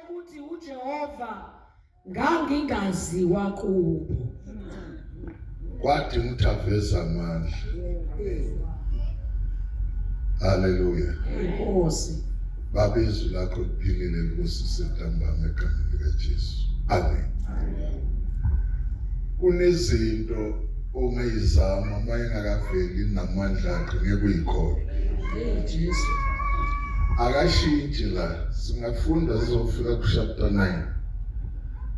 ukuthi uJehova ngangingaziwa kubo. Kwathi ngithaveza amandla. Hallelujah. Inkosi. Baba izwi lakho liphilile Nkosi sentambama egameni likaJesu. Amen. Kunezinto ongayizama mayengakaveli namandla akhe ngeke uyikholwe. Jesu. Akashintshi la singafunda sizofika ku chapter 9.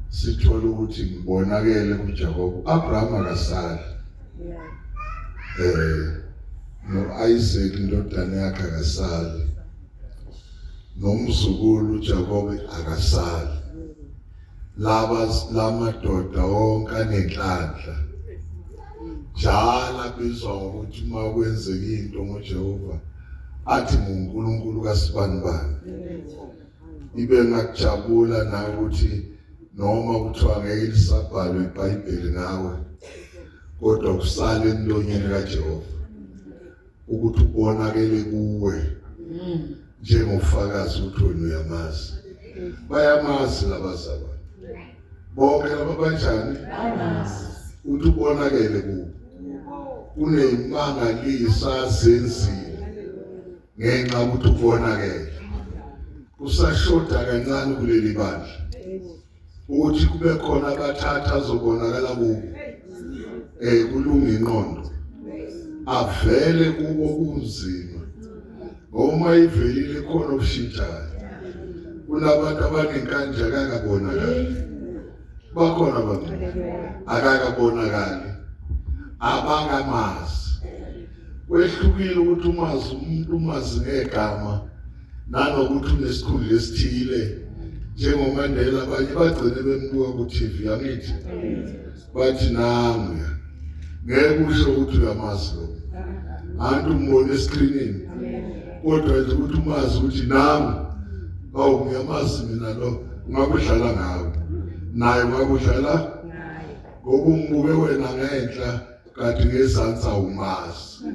Sithola ukuthi ngibonakele kuJakobe. Abraham akasali. No Isaac indodana yakhe akasali. Nomzukulu uJakobe akasali. Lamadoda wonke anenhlanhla. Njalo bizwa ukuthi uma kwenzeka into ngoJehova athi nguNkulunkulu kaSibanibani. Ibe ngakujabula na ukuthi noma kuthiwa ngeke lisabhalwe iBhayibheli ngawe kodwa kusale emlonyeni kaJehova ukuthi ubonakele kuwe njengofakazi ukuthi wena uyamazi. Bayamazi labazalwane. Bonke laba banjani? Bayamazi. Uthi ubonakele kuwe. Kuneyimangalisa zenzile ngenxa ukuthi ubonakele. Kusashoda kancane kuleli bandla ukuthi kube khona abathatha azobonakala kubo. Kulunga ingqondo. Avele kubo kunzima. Ngoma ivelile khona ushintshayo. Kunabantu abanenkanje akakabonakali. Bakhona abantu akakabonakali. Abangamazi. Kwehlukile ukuthi umazi umuntu umazi ngegama nanokuthi unesikhundla esithile. NjengoMandela abanye bagcine bembuka ku TV angithi bathi nami ngeke usho ukuthi uyamazi lo. Antu umbone escreenini. Kodwa nje ukuthi umazi ukuthi nami ngiyamazi mina lo ngakudlala ngawe. Naye ngakudlala naye. Ngoba umbuke wena ngenhla kanti ngezantsi awumazi.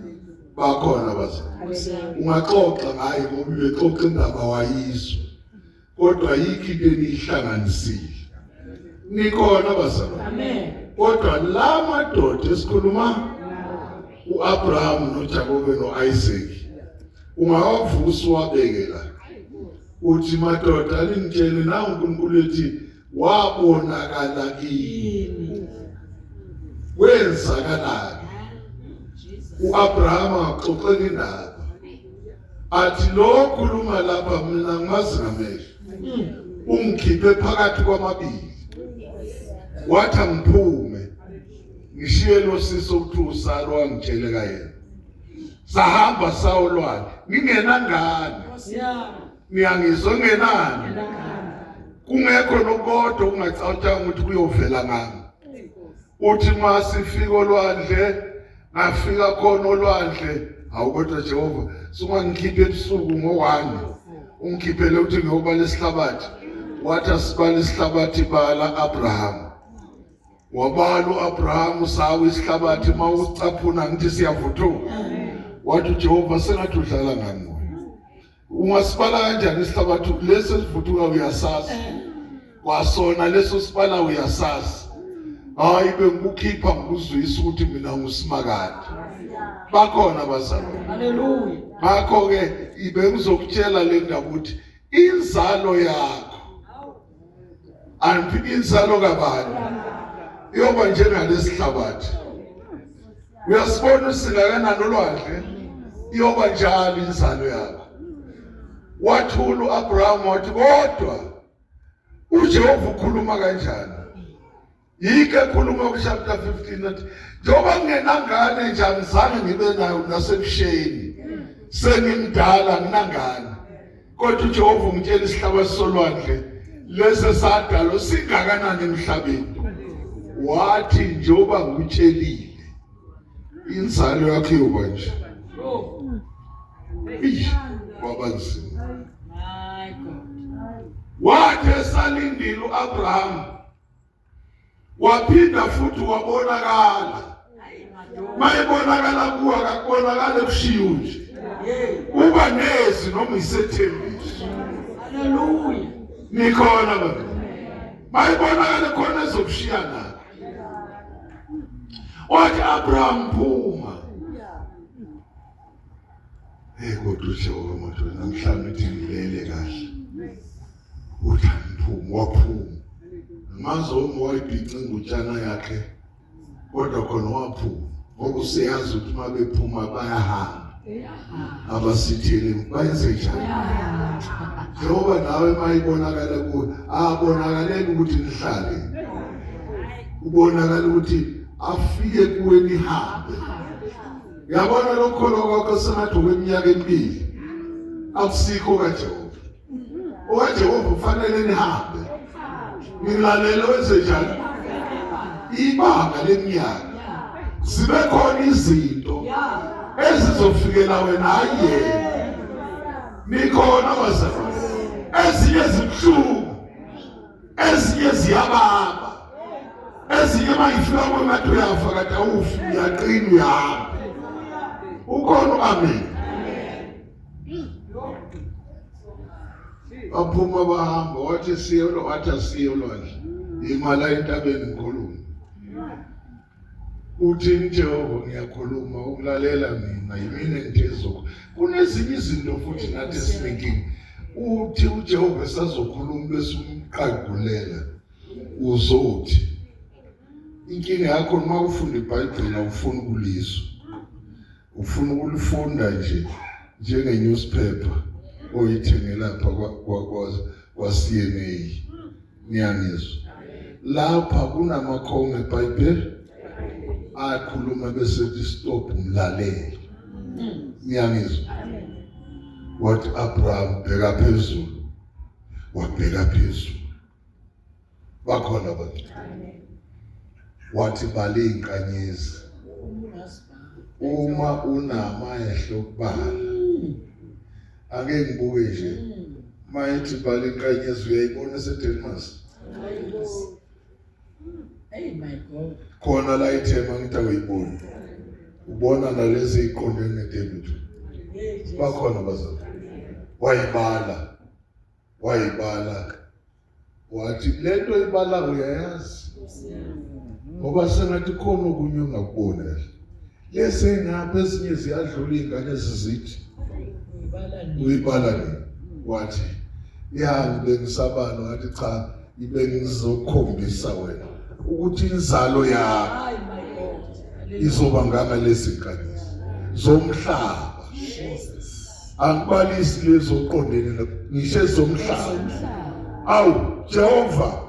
Bakhona bazalwane. Ungaxoxa ngaye ngoba ubexoxa indaba wayizwa. Kodwa yikho into enihlanganisile. Nikhona bazalwane. Amen. Kodwa la madoda esikhuluma uAbraham noJakobe noIsaac ungawavusa wabekela uthi madoda alingitshele na uNkulunkulu ethi wabonakala kini. Wenzakalani? uAbraham axoxela indaba athi lo khuluma lapha mina ngazi ngamehlo. Ungikhiphe phakathi kwamabili. Wathi ngiphume ngishiye lo siso ukuthi usalo wangitshele kayena. Sahamba sawolwana ngingenangane. Ngiyangizwa ngenani. Kungekho nokodwa ungacatshanga ukuthi kuyovela ngami. Uthi masifika olwandle ngafika khona olwandle awukodwa Jehova sungangikhiphe ebusuku ngo1 ungikhiphele ukuthi ngiyobala isihlabathi. Wathi asibala isihlabathi bala Abraham. Wabala uAbraham sawa isihlabathi mawucaphuna ngithi siyavuthuka. Wathi Jehova sengathi udlala ngami. Ungasibala kanjani isihlabathi leso sivuthuka uyasazi. Wasona leso sibala uyasazi. Hayi bengikhipha ngikuzwisa ukuthi mina ngusimakade. Bakhona bazalwane. Hallelujah. Ngakho ke ibe ngizokutshela le ndaba ukuthi inzalo yakho anti inzalo kabani yoba njengalesihlabathi. Uyasibona singakanani olwandle yoba njalo inzalo yakho. Wathula uAbraham wathi kodwa uJehova ukhuluma kanjani? Yike khuluma ku chapter 15 athi njoba ngingenangane nje angizange ngibe nayo nasebusheni. Sengimdala nginangane. Kodwa uJehova ungitshela isihlabathi solwandle lese sadalo singakanani emhlabeni. Wathi njoba ngikutshelile inzalo yakho yoba nje. Wabanzima. My God. Wathi esalindile uAbraham waphinda futhi wabonakala. Mayibonakala kuwa akubonakala ebushiyo nje. Uba nezi noma isethembiso. Hallelujah. Nikhona baba. Mayibonakala khona ezokushiyana. Wathi Abraham phuma. Kodwa Jehova manje namhlanje uthi ngilele kahle. Uthi ngiphuma waphuma. Mazomo wayibhicinga utshana yakhe. Kodwa khona waphuma. Ngoba usiyazi ukuthi uma bephuma bayahamba. Abasithele bayenze njani? Jehova nawe mayibonakala kuwe, abonakalele ukuthi nihlale. Ubonakala ukuthi afike kuwe nihambe. Yabona lokho lokho sengathi kweminyaka emibili. Akusikho kaJehova. OkaJehova kufanele nihambe. Nilalele wenze njani? Ibanga leminyaka. Sibe khona izinto ezizofikela wena hayi. Nikhona bazalwane. Ezinye zibuhlungu. Ezinye ziyababa. Ezinye mayifika kwengathi uyafa kade awufi uyaqina uyahamba. Ukhona amen. Baphuma bahamba wathi siyolo wathi asiyolwandle. Imala entabeni ngikhuluma. Uthi Jehova ngiyakhuluma ukulalela mina yimina engithezoko. Kunezinye izinto futhi nathi esiningi. Uthi uJehova esazokhuluma bese umqagulela uzothi. Inkinga yakho uma ufunda iBhayibheli awufuni ukulizwa. Ufuna ukulifunda nje njenge-newspaper oyithengela lapha kwa CNA. Niyangizwa. Lapha kunamakhongo eBhayibheli akhuluma bese ethi stop umlaleli. Niyangizwa. Wathi Abraham bheka phezulu. Wabheka phezulu. Bakhona abantu. Wathi bale inkanyezi. Uma unamahlo okubala. Ake ngibuke nje. Mayithi bale inkanyezi uyayibona eseDelmas. Hey my God. Khona la ithema ngithi awuyibona. Ubona nalezi iqondene neDavid. Bakhona bazalwane. Wayibala. Wathi lento ibala uyayazi. Ngoba sengathi khona okunye ongakubona. Lese ngapha ezinye ziyadlula ingane ezizithi. Uyibala ni. Wathi ya bengisabana wathi cha ibe ngizokhombisa wena ukuthi inzalo yakho izoba ngama lesinkanyezi zomhlaba. Angibalisi lezo qondene ngisho zomhlaba. Awu Jehova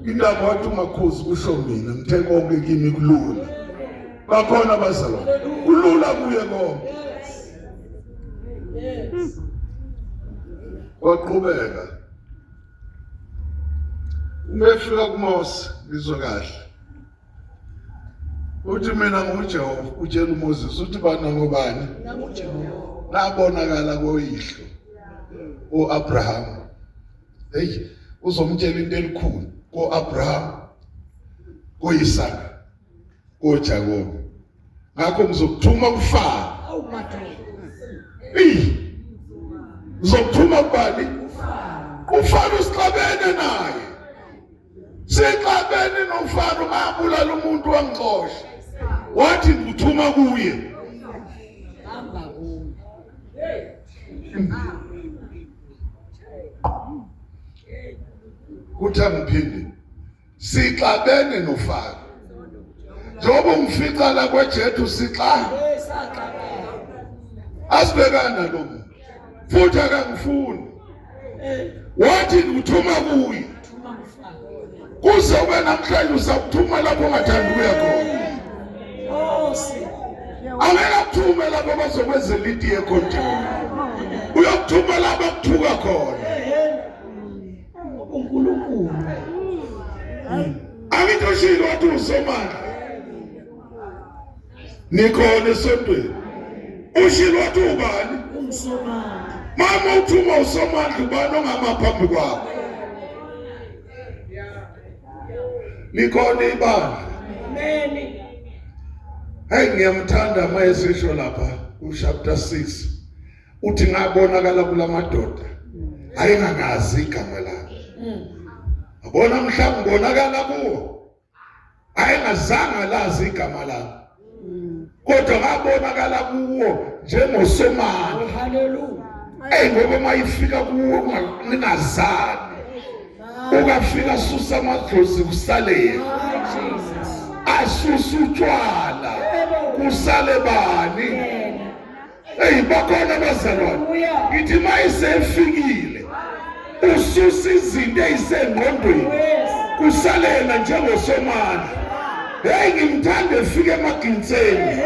indaba wathi umakhosi kusho mina ngithe konke kimi kulula. Bakhona bazalwane. Kulula kuye konke. Yes. Waqhubeka. Umefika kuMose bizwe kahle. Uthi mina nguJehova utshela uMoses uthi bana ngobani? NakuJehova. Nabonakala koyihlo. Abraham. Hey, uzomtshela into elikhulu koAbraham, koIsaka, koJakob. Ngakho ngizokuthuma kuFaro. Awu madoda. Ngizokuthuma kubani? uFaro sixabene naye. Sixabene noFaro ngabulala umuntu wangixosha. Wathi ngikuthuma kuye. Hamba kuwe. Kuthi angiphinde. Sixabene noFaro. Njengoba ngifica la kwejethu sixana. Asibekana lo muntu. Futhi akangifuni. Wathi ngikuthuma kuye. Kuze namhlanje usakuthuma lapho ongathanda ukuya khona. Angekuthuma lapho bazokwenza liti yekhonto. Uyokuthuma lapho akuthuka khona. uNkulunkulu. Angitoshilo wathi usomandla. Nikhona esontweni. Ushilo wathi ubani? Umsomandla. Mama uthuma usomandla ubani ongamaphambi kwakho. Nikhona ibandla. Amen. Hayi ngiyamthanda mayesisho lapha chapter 6. Uthi ngabonakala kulamadoda. Ayengakazi igama lakhe. bona mhlawumbe bonakala kuwo ayengazange lazi igama lakhe kodwa ngabonakala kuwo njengosomandla. Hallelujah. Ngoba mayifika kuwo ngingazani ukafika susa amadlozi kusalele Jesus. asusa utshwala kusale bani. Bakhona bazalwane Hallelujah. ngithi mayisefikile ususa izinto ezisengqondweni Yes. kusalela njengosomandla. Ngimthanda efike emaginseni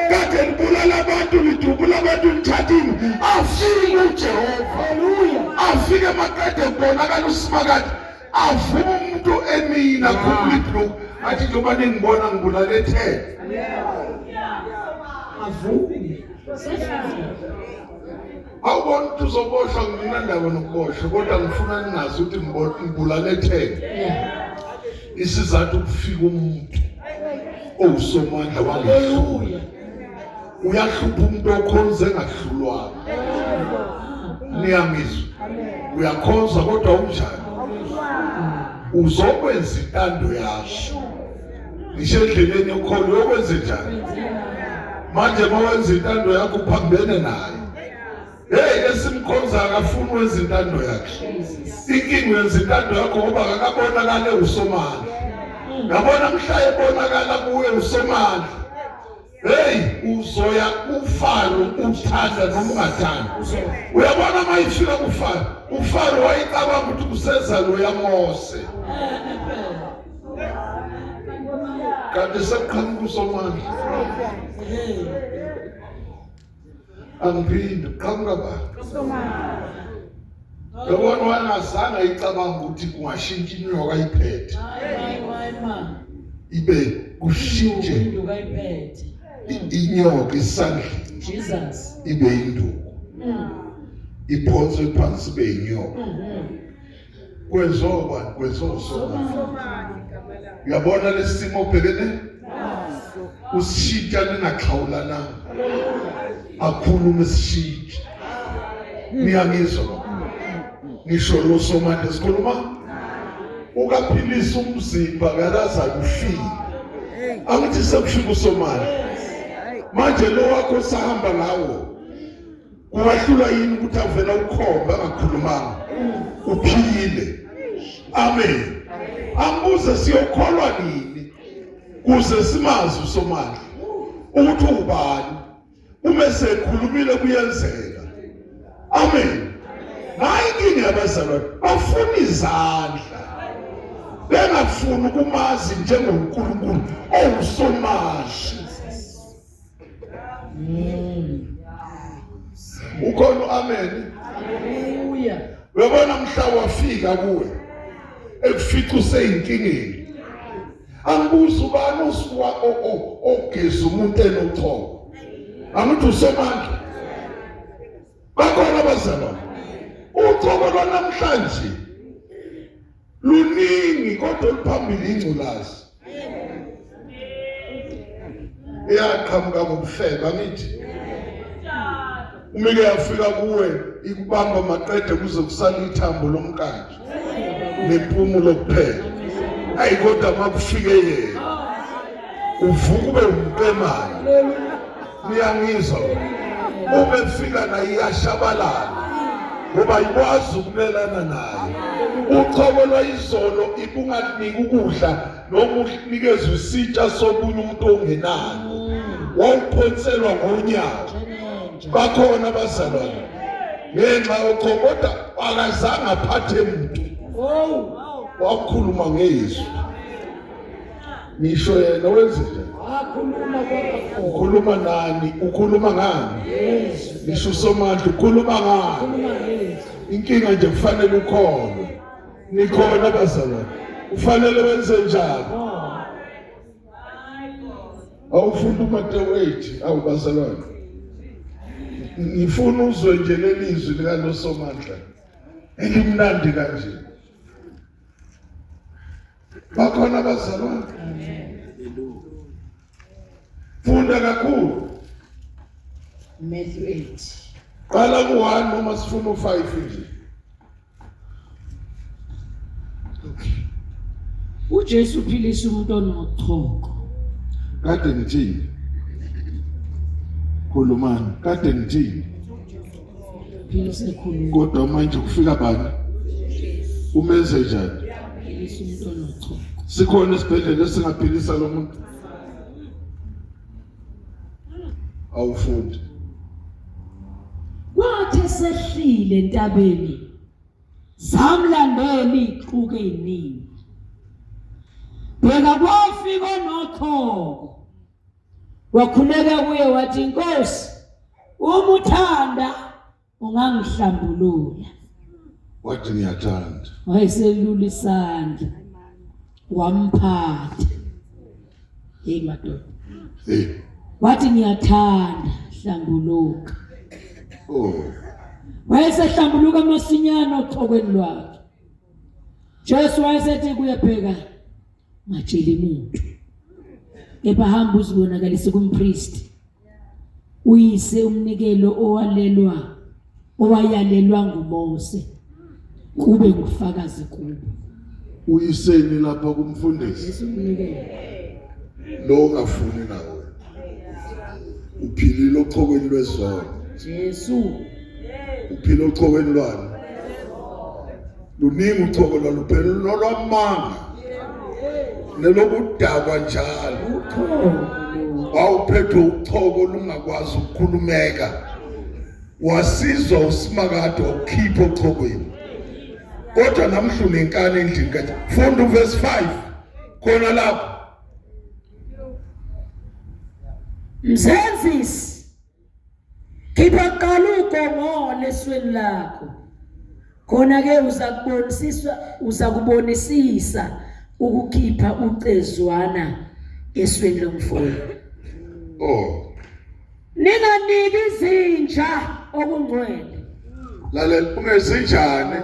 kade libulala abantu lidubula abantu lithathini afike uJehova. Hallelujah. Afike emakade kubonakala usimakade avuma umuntu emina kumlibhu athi njengoba ningibona ngibulale 10. Avumi. Awubona ukuthi uzoboshwa nginandaba nokuboshwa kodwa ngifuna ningazi ukuthi ngibulale 10. Yeah. Isizathu ukufika umuntu owusomandla wangehlula. Hallelujah. Uyahlupha umuntu okhonze engahlulwanga. Niyamizwa. Uyakhonza kodwa unjani? Uzokwenza intando yakho. Ngisho endleleni yokholo yokwenza njani? Manje mawenza intando yakho uphambene naye. Esimkhonza akafuni wenza intando yakhe. Inkinga yenza intando yakho ngoba akabonakale usomandla. Yabona mhla ebonakala kuwe usomandla. Uzoya uFaro uthanda noma ungathanda. Uyabona mayifika kuFaro, uFaro wayicabanga ukuthi kuseza lo yaMose. Kanti sekuqhamuka usomandla. Angiphinde qhamuka ba. Yabona wanazanga icabanga ukuthi kungashintsha inyoka ayiphethe. Ibe kushintshe inyoka isandla Jesus. ibe induku. Iphonse phansi ibe inyoka. Kwezoba kwezosomandla. Uyabona lesimo obhekene usishintsha ningaxhawulana akhulume isishintsha. Niyangizwa ngisho lo somandla sikhuluma ukaphilisa umzimba kalaza kufika. Angithi sekufika usomandla manje lo wakho sahamba ngawo kungahlula yini ukuthi avela ukhomba angakhulumanga uphilile. Amen. Ambuze siyokholwa nini kuze simazi usomandla ukuthi ubani uma sekhulumile kuyenzeka. Amen. Hayi inkinga yabazalwane bafuna izandla bengafuni ukumazi njengoNkulunkulu owusomandla. Ukhona amen. Hallelujah. Uyabona mhla wafika kuwe ekufica useyinkingeni. Angibuza ubani osuka ogeza umuntu enothoko. Angithi usomandla. Bakhona abazalwane. Uthoko lwanamhlanje luningi kodwa oluphambili ingculazi. Iyaqhamuka ngokufeba ngithi. Umike yafika kuwe ikubamba maqede kuze kusala ithambo lomkanje nepumulo kuphela. Hayi kodwa makufike yena uvuka ube umqemane. Niyangizwa uma efika naye iyashabalala ngoba ikwazi ukumelana naye. Uthoko lwayizolo ibunganika ukudla noma unikeza isitsha sobunye umuntu ongenalo wawuphonselwa ngonyaka. Bakhona abazalwane ngenxa yokhokoda akazange aphathe umuntu wakhuluma ngezwi. Nisho yena wenze njani? Ukhuluma nani? Ukhuluma ngani? Nisho usomandla ukhuluma ngani? Inkinga nje kufanele ukhona. Nikhona abazalwane ufanele wenze njani? Awufunda uMateyu 8 awubazalwane. Ngifuna uzwe nje lelizwi lika loSomandla elimnandi kanje. Bakhona abazalwane. Funda kakhulu. Matthew 8. Qala ku1 noma sifuna u5 nje. uJesu uphilisa umuntu onochoko. Kade ngithini? Khulumani, kade ngithini? Philisa ekhuluma. Kodwa manje kufika bani? Umenze njani? Philisa umuntu onochoko. Sikhona isibhedlela esingaphilisa lo muntu. Awufundi. Kwathi sehlile entabeni zamlandela ixuku eziningi. Bheka kwafika nochoko. Wakhuleka kuye wathi Nkosi, uma uthanda ungangihlambulula. Wathi ngiyathanda. Wayeselula isandla wamphatha. Hey madoda. Wathi ngiyathanda hlambuluka. Oh. Wayesehlambuluka masinyane oxhokweni lwakhe. Jesu wayesethi kuyabheka matshela umuntu. Kepha hamba uzibonakalise kumpriest. Uyise umnikelo owayalelwa nguMose. Kube ngufakazi kubo. Uyiseni lapha kumfundisi. Yesu umnikelo. Lo ongafuni nawe. Uphilile oxhokweni lwezono. Jesu. Uphile oxhokweni lwani. Luningi uxhoko lwaluphela lolwamanga. Nelokudakwa njalo. Wawuphethwe uxhoko lungakwazi ukukhulumeka. Wasizwa usimakade ukukhipha oxhokweni. Kodwa namhla unenkani endlini kathi. Funda verse 5. Khona lapho. Mzenzisi. Khipha qala ugongole esweni lakho. Khona ke uzakubonisisa ukukhipha ucezwana esweni lomfowenu. Oh. Ninganiki izinja okungcwele. Lalela ungezinjani?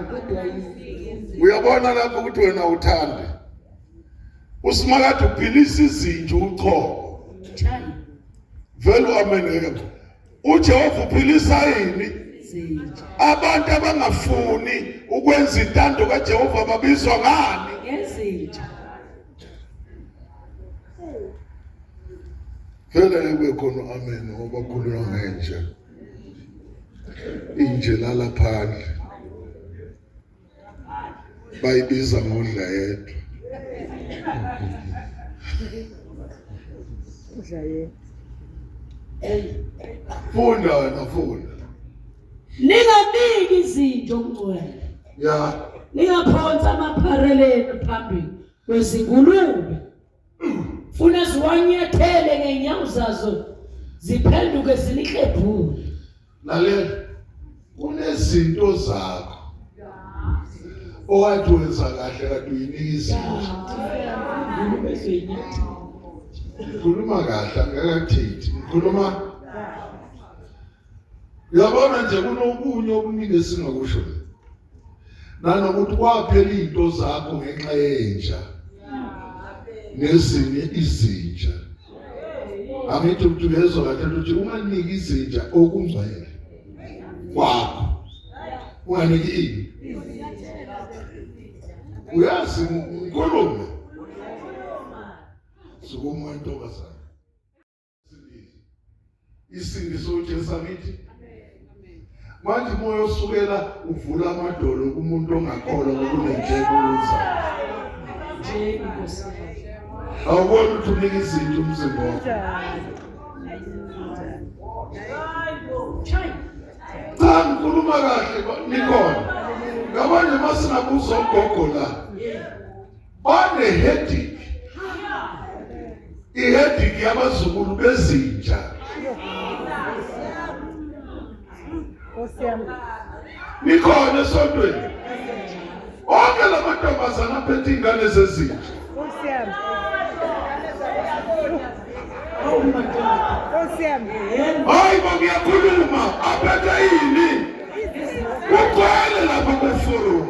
Uyabona lapho ukuthi wena uthande. Usimakade uphilisa izinja uxhoko. Chayi. Vele ameneke. uJehova uphilisa yini? Izinja. Abantu abangafuni ukwenza intando kaJehova babizwa ngani? Ngezinja. Vele kube khona amen ngoba khuluma ngenja. Inje lala phandle. Bayibiza ngodla yedwa. Udla yedwa. Funda wena funda. Ninganiki izinja okungcwele. Ya. Ningaphonsa amaphareleni phambili kwezingulube. Funa ziwanyathele ngeenyawo zazo ziphenduke zilihlebhule. Lalela kunezinto zakho. Owathi wenza kahle kade uyinika izinja. Ngulube soyinyathi. Khuluma kahle angakathethi. Ngikhuluma. Uyabona nje kunokunye okuningi esingakusho. Nanokuthi kwaphela izinto zakho ngenxa yenja. Nezinye izinja. Angithi ukuthukezwa kahle ukuthi unganiki izinja okungcwele. Kwakho. Unganiki ini? Uyazi ngikhulume. Sukuma intombazana. Isindiso uJesu amithi. Manje moya osukela uvula amadolo kumuntu ongakholwa ngokunenhleko wenza. Nje inkosi. Awubona ukuthi unika izinto umzimba wakho. Cha ngikhuluma kahle nikhona. Ngabanye masingabuza ugogo la. Bane headache. Iheadache yabazukulu bezinja. Nikhona esontweni. Onke lamantombazana aphethe ingane zezinja. Hayi ngiyakhuluma aphethe yini? Ugcwele lapha kweforum.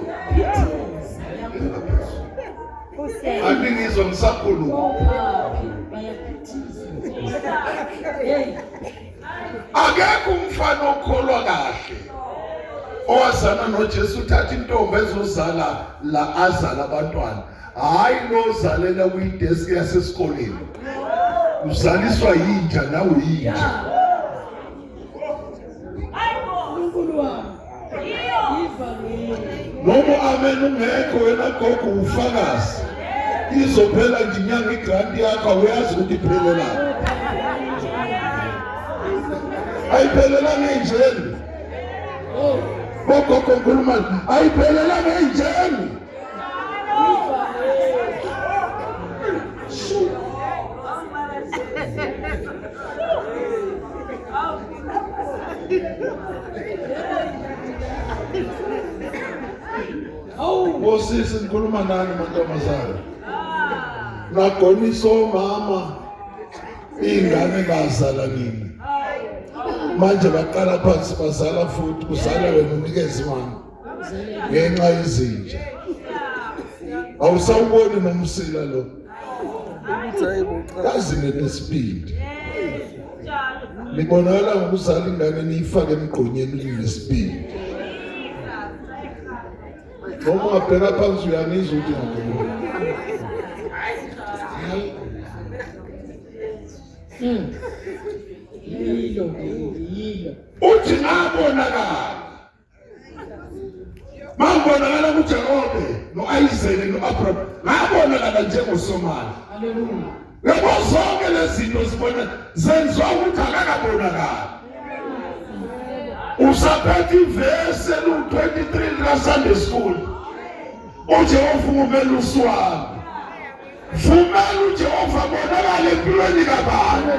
Angizwa ngisakhuluma. Akekho umfana okholwa kahle. owazana noJesu uthatha intombi ezozala la azala abantwana, hayi lozalela kwidesk yasesikoleni. Uzaliswa yinja nawe yinja. uNkulunkulu wami Noma amen ungekho wena gogo ufakazi. Izophela nje inyanga igrant yakho uyazi ukuthi iphelela. Ayiphelela ngenjeni. Gogo khuluma ayiphelela ngenjeni. Bosisi ngikhuluma nani mantombazana? Nagonisa omama ingane bazala nini. Manje baqala phansi bazala futhi kuzala wena unikeze imali. Ngenxa yezinja. Awusawuboni nomsila lo. Kazi nesibindi. Libonakala ngokuzala ingane niyifake emgqonyeni nesibindi. Noma ungabheka phansi uyanizwa ukuthi ngakhuluma. yilo. Uthi ngabonakala. Mangibonakala kuJehova noIsaac noAbraham. Ngabonakala njengoSomali. Haleluya. Yebo zonke lezi zinto zibona zenziwa ukuthi akakabonakala. Usaphethe ivesi lu-23 ka-Sunday school. uJehova umele uswami. Vumela uJehova abonakale empilweni kabani.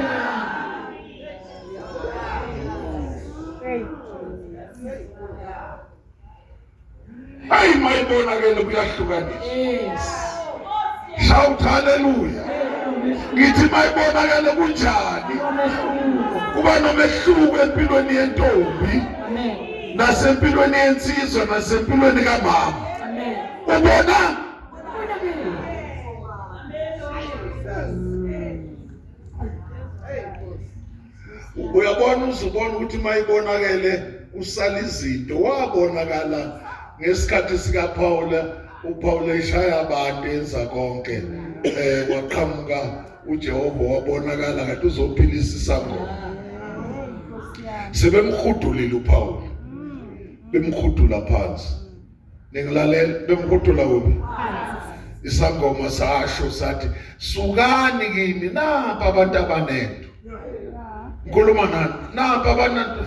Hayi mayibonakele kuyahlukanisa. Yes. Shout hallelujah. Ngithi mayibonakele kunjani. Kuba nomehluko empilweni yentombi. Amen. Nasempilweni yensizwa nasempilweni kamama. Amen. Ubona? Uyabona uzubona ukuthi mayibonakele usala izinto wabonakala ngesikhathi sika Paula. uPaul eshaya abantu enza konke waqhamuka uJehova wabonakala ngathi uzophilisa isangoma. Sebemkhudulile uPaul. Bemkhudula phansi. Nengilalela bemkhudula kuphi? Isangoma sasho sathi sukani kimi napha abantu abanento. Ngikhuluma nani? Napha abantu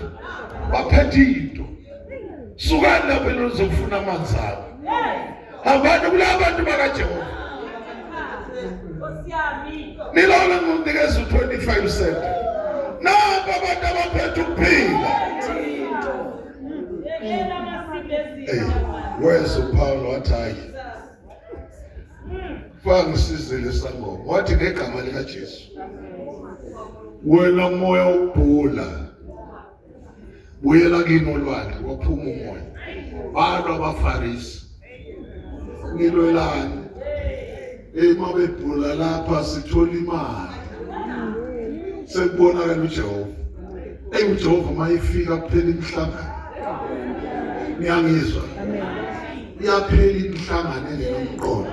baphethe into. Sukani lapho lozofuna amanzi abo. Abantu kulabantu bakaJehova. Nilona ngokunikeza u25 cent. Napha abantu abaphethe ukuphila. Where's uPaul wathi hayi. Fangisizele isangoma. Wathi ngegama lika Jesu. Wena moya ubhula. Buyela kini olwandle waphuma umoya. Abantu abaFarisi. Ngilwelani. Mabebhula lapha sithola imali. Sekubonakala uJehova. uJehova mayifika kuphela imhlangano. Ngiyangizwa. Iyaphela imhlangano enomqondo.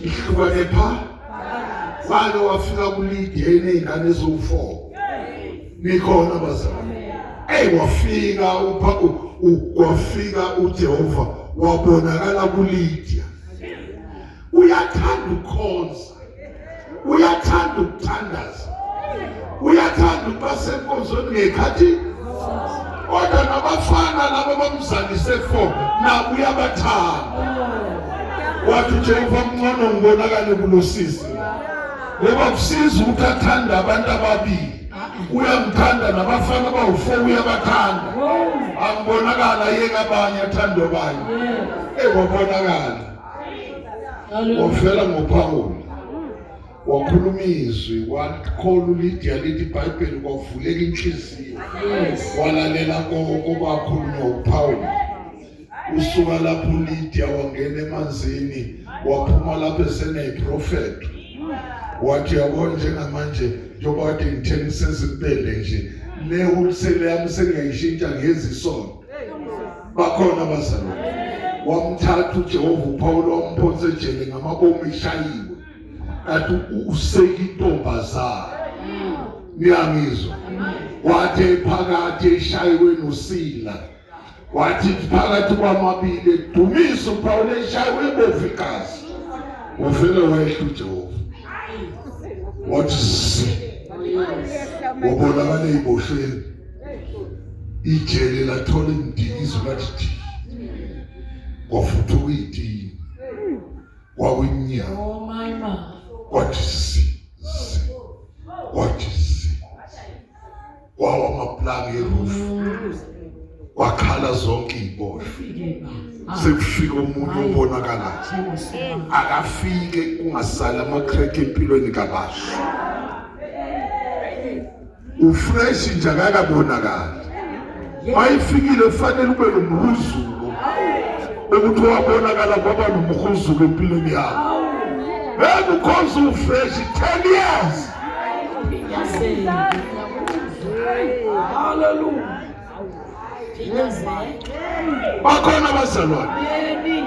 Ihlukane pha. Wake wafika kuLidiya enezingane eziwu4. Nikhona bazalwane. Wafika wafika uJehova wabonakala kuLidiya. Uyathanda ukukhonza. Uyathanda ukuthandaza. Uyathanda ukuba senkonzweni ngekhathi. Kodwa nabafana labo bamzalise 4 nabo uyabathanda. Wathi uJehova mncane ngibonakale kulosisi. Ngoba kusiza ukuthi athanda abantu ababili. Uyamthanda nabafana abawu4 uyabathanda. Angibonakala yeke abanye athanda abanye. Wabonakala. Wafela ngoPaul. Wakhuluma izwi wakhola uLidiya lithi iBhayibheli kwavuleka inhliziyo. Walalela konke kwakhulunywa uPaul. Usuka lapho uLidiya wangena emanzini waphuma lapho eseneyiprofeti. Wathi yabona njengamanje njengoba kade ngithengise izibhele nje le ukusele yami sengiyayishintsha ngezisono. bakhona abazalwane. Wamthatha uJehova uPawulo wamphonsa ejele ngamabomu eshayiwe. Athi usekintombazana. Niyangizwa. Wathi phakathi eshayiwe noSila. Wathi phakathi kwamabili dumisa uPawulo eshayiwe ebovikazi. Wafela wayehla uJehova. Wathi wabonakala eziboshweni. Ijele lathola indikizo lathi kwafuthuka idini kwawinya kwathi kwawa amaplangi erufu wakhala zonke iziboshwe. Sekufika umuntu obonakalayo akafike kungasala amakreke empilweni kabasha. Ufresh nje akakabonakala. Mayifikile kufanele ube nomhuzuko ukuthi wabonakala kwaba nomhuzuko empilweni yakho. Because ufresh 10 years. Hallelujah. Bakhona abazalwane.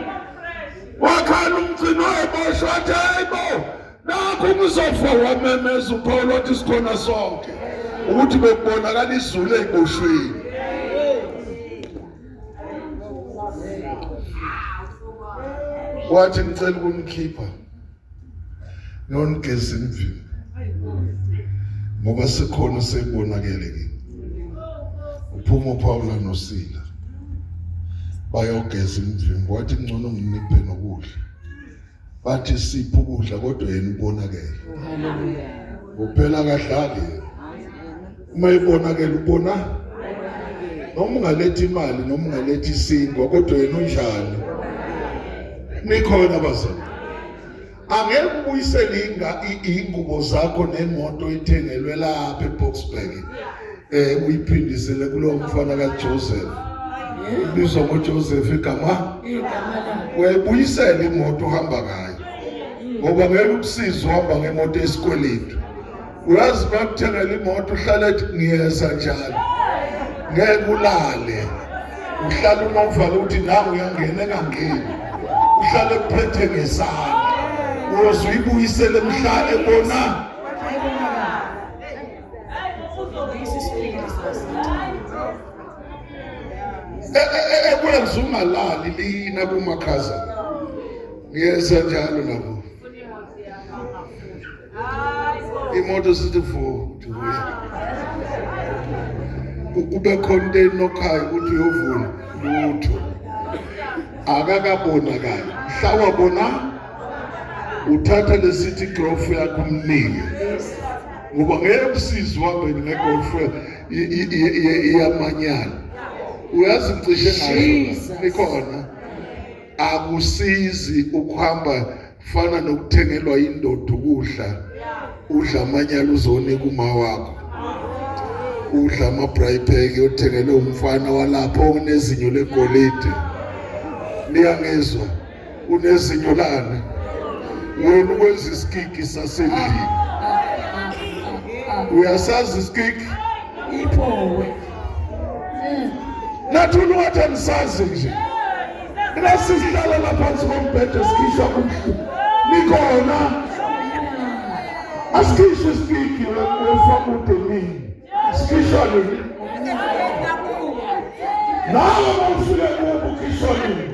Wakhala umcino weboshwa wathi hayibo nakho ngizofa wamemeza uPawulo wathi sikhona sonke ukuthi bekubonakala izulu eziboshweni. Wathi ngicela ukunikhipha nonigeza imvimbo ngoba sekhona sebonakele kimi. Uphuma uPawulo noSila bayogeza imvimbo. Wathi ngcono nginiphe nokudla. Bathi sipho ukudla kodwa yena ubonakele. Hallelujah. Uphela kahlali. Uma ibonakele ubona noma ungalethi imali noma ungalethi isinkwa kodwa yena unjani. Nikhona abazali. Angeke ubuyisele ingubo zakho nemoto ethengelwe lapha eBoxburg. Uyiphindisele kulowo mfana kaJoseph. Ubizwa ngoJoseph igama. Webuyisele imoto ohamba ngayo. Ngoba ngeke ukusiza uhamba ngemoto esikweletu. Uyazi bakuthengela imoto uhlala ethi ngiyeza njalo. Ngeke ulale. Uhlala unovala ukuthi nawe uyangena engangeni. Uhlale uphethe ngesandla. Uzuyibuyisele emhlane bona. Kwenza ungalali lina kumakhaza. Ngiyeza njalo nabo. Imoto sithi futhi kube content nokhaya ukuthi uyovuna lutho. Akakabonakala. Mhlawa bona uthatha lesithi growth yakho umnike. Ngoba ngeke usize wabe negolf iyamanyana. Uyazi ngicishe ngayo nikhona akusizi ukuhamba fana nokuthengelwa indoda ukudla. Udla amanyala uzonika uma wakho. Udla amabrayipeki othengelwe umfana walapho onezinyo legolide. Niyangezwa unezinyo lana. Wena ukwenza isikiki sasendlini. Uyasazi isikiki? Iphowe. Nathi unowathi anisazi nje. Nasihlala laphansi kombhede sikhishwa kumhlubu. Nikhona. Asikhishwe isikiki wefakude mini. Sikhishwa nini? Nawe mawufike kubo ukhishwa nini?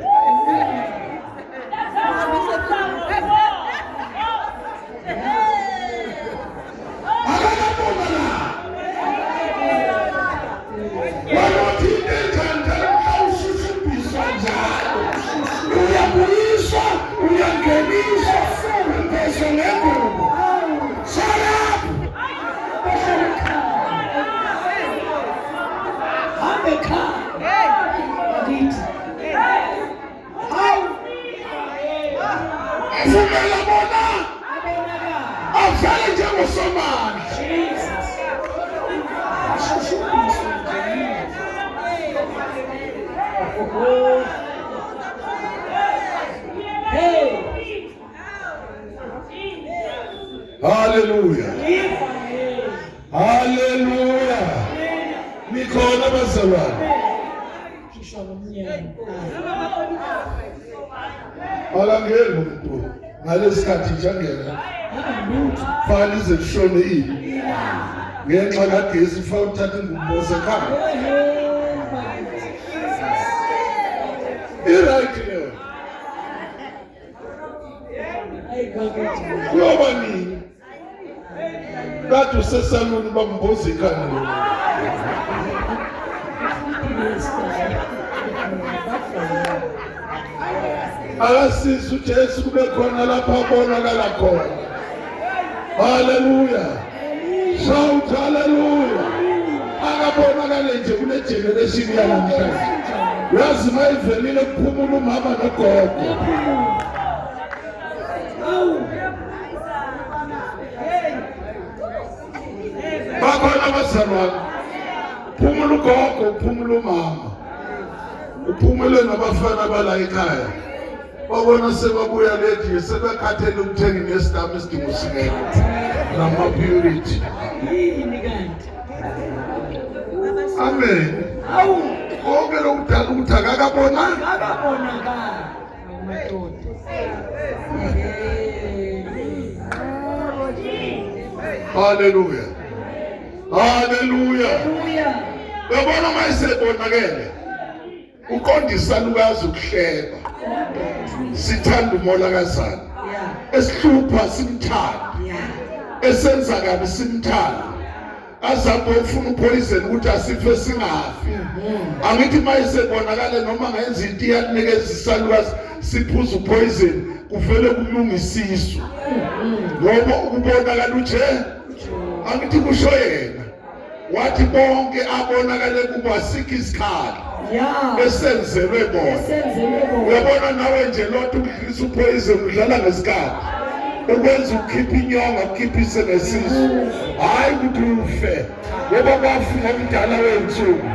Hallelujah. Hallelujah. Nikhona abazalwane. Akangeni umuntu ngalesikhathi njengena fana ize lishone ini ngenxa kagesi fa uthatha ingubo sekhaya iright leyo kuyoba nini kade usesaluni bamboza ikhanda lo akasiza uJesu kube khona lapha abonakala khona. Haleluya, shout haleluya. Akabonakale nje kule generation yanamhlanje. Uyazi mayivelile kuphumula umama nogogo. Bakhona abazalwane, uphumula ugogo, uphumula umama, uphumule nabafana bala ekhaya. Babona sebabuya lethi sebekhathele ukuthenga nestamp isidingo singekho nama purity. Amen. Awu konke lokudala ukuthi akakabona haleluya haleluya. Babona mayisebonakele uqondisa lukazi ukuhleba sithanda umolakazana esihlupha simthanda esenza kabi simthanda azapho ufuna upoison ukuthi asife singafi. Angithi mayisebonakale noma ngayenza into yanikeza isalukazi siphuza upoison kuvele kulungisiso ngoba ukubonakala uje angithi kusho yena wathi bonke abonakale kuba sikho isikhali esenzelwe bona. Uyabona nawe nje lotho ukudlisa upoison udlala ngesikhathi ukwenza ukhipha inyonga ukhiphise nesisu hayi ukuthi ufe ngoba bafuna umdala wensuku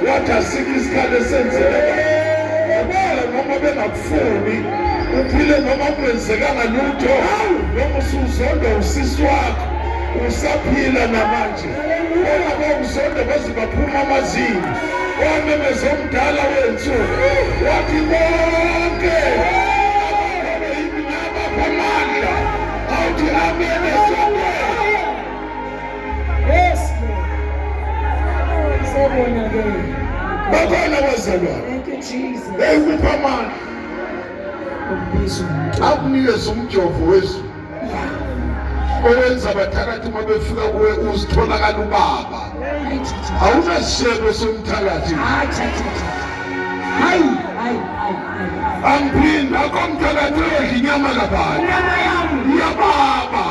wathi asikho isikhali esenzelwe bona noma bengakufuni uphile noma kwenzekanga lutho noma usuzonda usisi wakho usaphila namanje ngoba uzonda baze baphuma amazinyo wamemeza umdala wensuku wathi bonke abaphamandla awuthi amen esonto. Yes Lord. Sebonakele. Bakhona abazalwane. Thank you Jesus. Ekupha amandla akunikeza umjovo wezulu owenza abathakathi uma befika kuwe uzitholakala ubaba awunasishebo somthakathi. Hayi angiphinda akomthakathi odla inyama kabani iyababa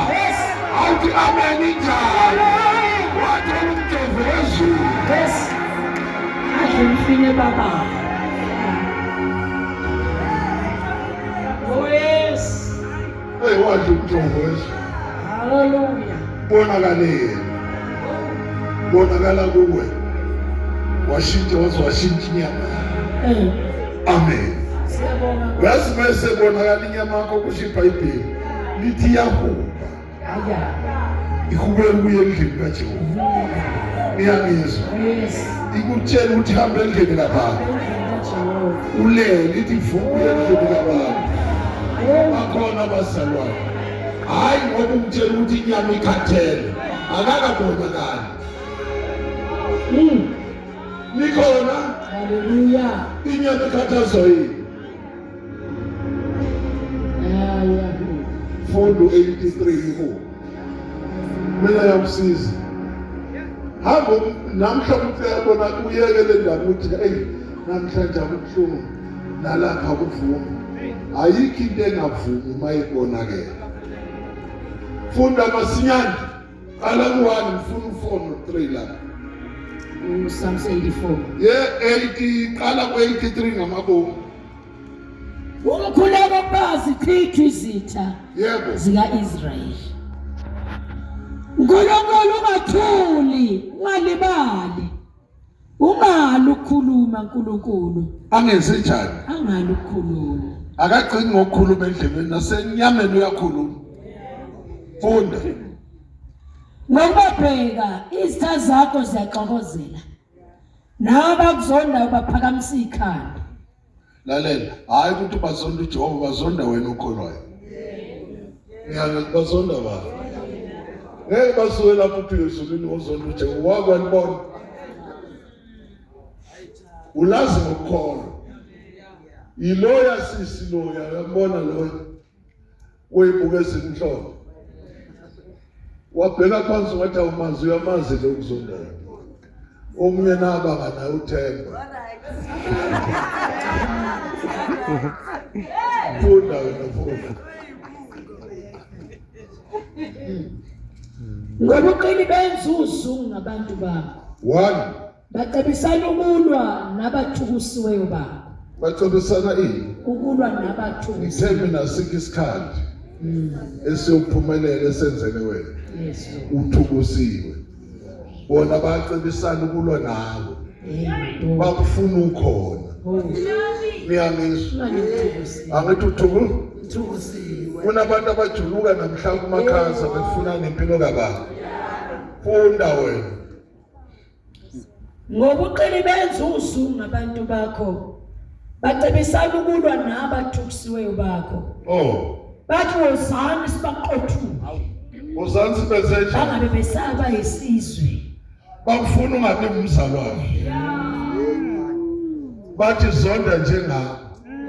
awuthi amen injalo wathola umjovo wezulu. Adlulifine baba. Oh yes. Hey wadla umjovo wezulu. Hallelujah. Bonakale bonakala kuwe washintsha washintsha inyama. Amen. Yazi mayisebonakala inyama yakho kusho iBhayibheli lithi yahuba ihubele kuye endlini kaJehova. Iyangizwa ikutshela ukuthi hambe endlini kaBaba ulele lithi vuka endlini kaBaba. Bakhona abazalwane hayi ngoba umtshela ukuthi inyama ikhathele akakabonakali. Nikhona Hallelujah. inyama ikhathazo yini. Fondo 83 iko mina yakusiza hamba namhla ukuthi yabona uyekele ndaba ukuthi hey namhlanje akubuhlungu nalapha kuvuma ayikho into engavumi mayibonakala. Funda masinyane qala ku1 mfuna 4 no3 lapha Psalm 84. 80 qala ku83 ngamabomu. Umkhuleko phansi chithu izitha Yebo zika-Israyeli. uNkulunkulu ungathuli ungalibali ungali ukukhuluma uNkulunkulu angenze njani angali ukukhuluma akagcini ngokukhuluma endlebeni nasenyameni uyakhuluma. Funda ngokubabheka izitha zakho ziyaxokozela nabakuzondayo baphakamisa ikhanda. Lalela, hayi ukuthi bazonda uJehova, bazonda wena okholwayo. Ngiyake bazonda baba. Ngeke basuke lapho phezulwini uzonda uJehova, wakwalibona. Ulazi ngokukholwa. Iloya sisi loya, yabona loya. Uyibuke ezinhloko. Wabheka phansi wathi awumazi uyamazi lo kuzondayo. Omunye nabanga naye uThemba. Funda wena funda. Ngobuqili benzuzu ngabantu bakho. 1. Bacebisana ukulwa nabathukusiweyo bakho. Bacebisana ini? Ukulwa nabathukusiweyo. Ngithemba sikho isikhathi. Esiyophumelela esenzele wena. Yes. Uthukusiwe. Bona bacebisana ukulwa nawe. Bakufuna ukhona. Ngiyangizwa. Angithi uthukusiwe. Kunabantu abajuluka namhlanje kumakhaza befuna nempilo kababa. Funda wena. Ngobuqili benzuzu ngabantu bakho. Bacebisana ukulwa nabathukusiweyo bakho. Oh. Bathi wozani sibaqothu. Uzansi beseje. Bangabe besaba isizwe. Bakufuna ungabe umzalwane. Bathi zonda njengako.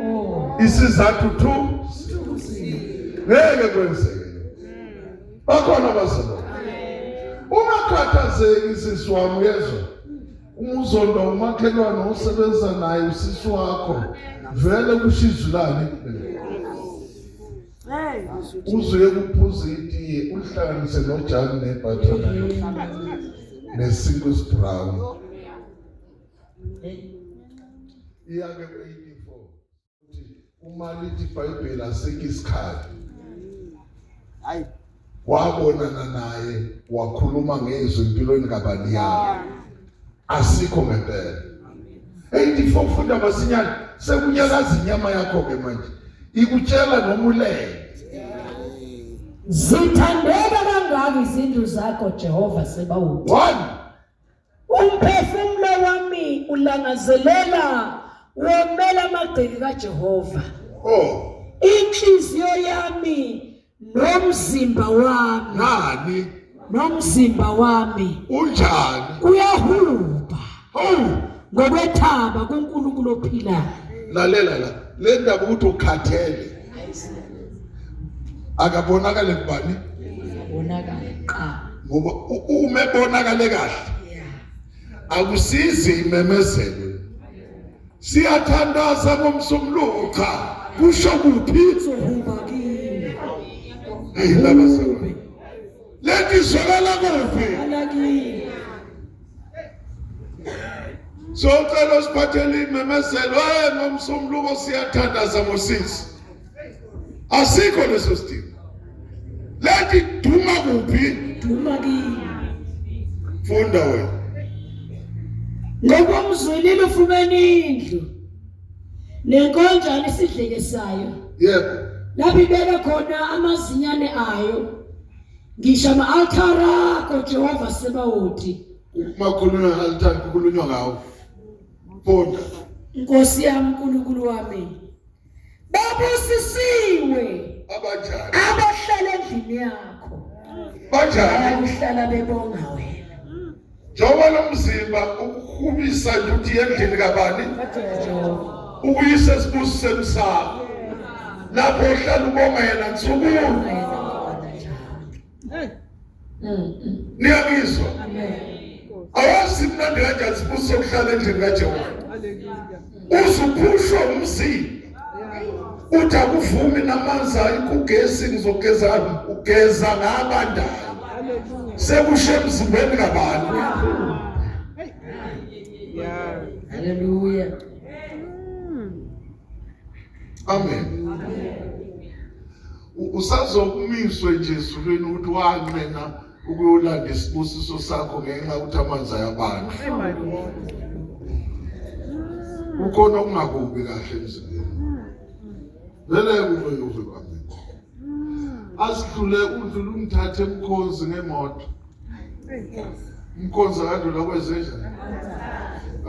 Oh. Isizathu thu. Ngeke kwenzeke. Bakhona bazalwane. Ungakhathazeki sisi wami yezwa. Umuzonda umakhelwane osebenza naye usisi wakho. Vele kushizulane. Uzuye kuphuza itiye uhlanganise nojani nebutter nesingle brown. Iyake 84 uma lithi iBhayibheli asikho isikhathi. Hayi wabonana naye wakhuluma ngezwi empilweni kabani yakhe. Asikho ngempela. 84 funda masinyane sekunyakaza inyama yakho ke manje. Ikutshela noma ulele. Zithandeka kangaka izindlu zakho Jehova sebawu. 1. Umphefumulo wami ulangazelela womela amagceke kaJehova. Oh. Inhliziyo yami nomzimba wami. Nani? Nomzimba wami. Unjani? Uyahuba. Oh. Ngokwethaba kuNkulunkulu ophilayo. Lalela la. Le ndaba ukuthi ukhathele. Akabonakale kubani? Bonakala qa. Ngoba uma ebonakale kahle. Akusizi imemezelo. Siyathandaza ngomsumluko cha. Kusho kuphi? Sohuba kimi. Hey laba sawa. Lethi zwakala kuphi? Alakini. Socela siphathele imemezelo ngomsumluko siyathandaza ngosisi. Asikho leso sidingo. Lethi duma kuphi? Duma kimi. Funda wena. Ngokomzwilile ufumene indlu. Nenkonjane isidlekesayo. Yebo. Lapho ibeka khona amazinyane ayo. Ngisho ama-althara koJehova sebawothi. Makhulunywa alithanda ukukhulunywa ngawo. Funda. Nkosi yami uNkulunkulu wami. Babusisiwe Abanjani? abahlala endlini yakho. Banjani? Bayahlala bebonga wena. Njengoba lo mzimba ukukhumisa nje uthi endlini kabani? Jehova. Ukuyisa esibusiseni sakho. Lapho uhlala ubonga yena nsukulu. Niyangizwa? Amen. Awazi mnandi kanjani sibuso sokuhlala endlini kaJehova. Uzuphushwa umzimba. Uthi akuvumi namanzi ayikugesi ngizogeza ugeza ngabandayo. Sekushe emzimbeni kabani? Hallelujah. Amen. Usazokumiswe nje ezulwini ukuthi wanqena ukuyolanda isibusiso sakho ngenxa ukuthi amanzi ayabantu. Ukhona ungakubi kahle emzimbeni. Vele kuve kuve kwami. Asidlule udlule umthathe emkhonzi ngemoto. Umkhonzi akadlula kwezenja.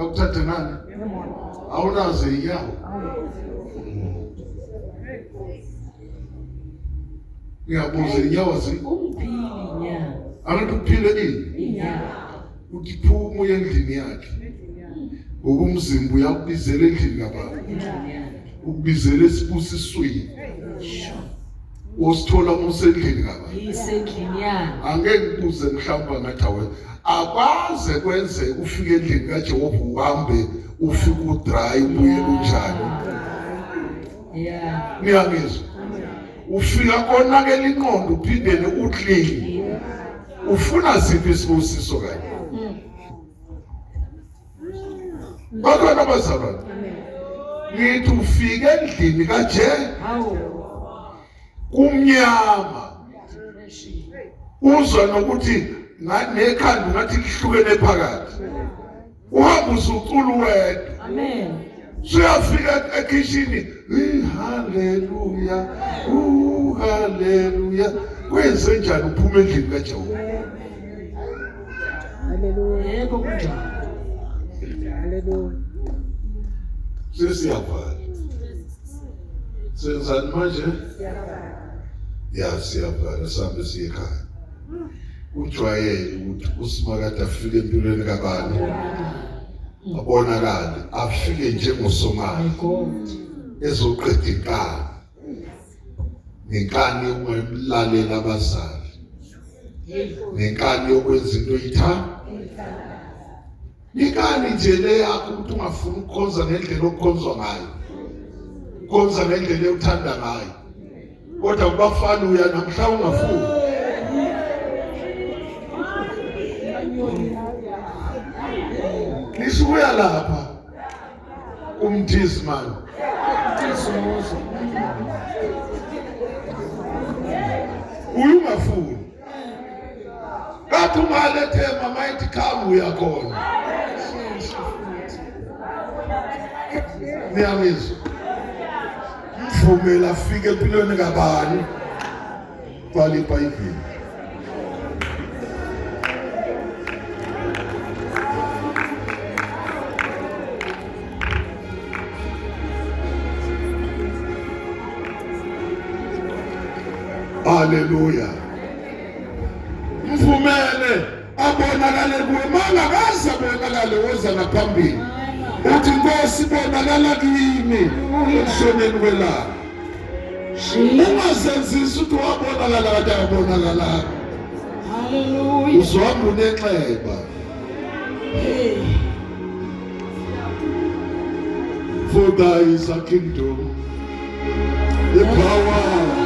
akuthathe ngani awunazo inyawo ngiyabuza inyawo Umphili nya. abantu kuphile ini Inya. uthi phuma uye endlini yakhe ngokumzimba uyakubizela endlini kababa ukubizela esibusisweni osithola usendlini kababa Isendlini yakhe. angeke ngibuze mhlawumbe ngathi awe akwaze kwenze ufike endlini kaJehova uhambe ufike udry ubuye unjani Yeah. niyangizwa ufika konakela inqondo uphindele uclean ufuna ziphi isibusiso kanye bakona bazalwane ngithi ufike endlini kaje Hawu. kumnyama uzwa nokuthi nekhanda ngathi lihlukene phakathi uhamba usucula wedwa Amen. suyafika ekitchen haleluya haleluya kwenze njani uphuma endlini kaJehova Yebo kunjalo. sesiyavala senzani manje ya siyavala sambe siye ekhaya ujwayele ukuthi usimakade afike empilweni kabani abonakala afike njengosomali My God. ezoqeda inkani nenkani yokumlalela abazali nenkani yokwenza into oyithanda inkani nje le yakho ukuthi ungafuni ukukhonza ngendlela okukhonzwa ngayo ukhonza ngendlela ekuthanda ngayo kodwa kubafana uya namhla ungafuni nisubuya lapha umthizi mani Isimuzo. uyungafuni kathi ungalethema mayithi khamba uyakhona niyamizwa mvumela afike empilweni kabani bhala iBhayibheli haleluya mvumele abonakale kuwe mangakaze abonakale woza ngaphambili uthi Nkosi bonakala kimi ekusoneni kwelanga ungazenzisi ukuthi wabonakala kade abonakala Hallelujah. uzohamba unenxeba Hey. for thy is a kingdom the power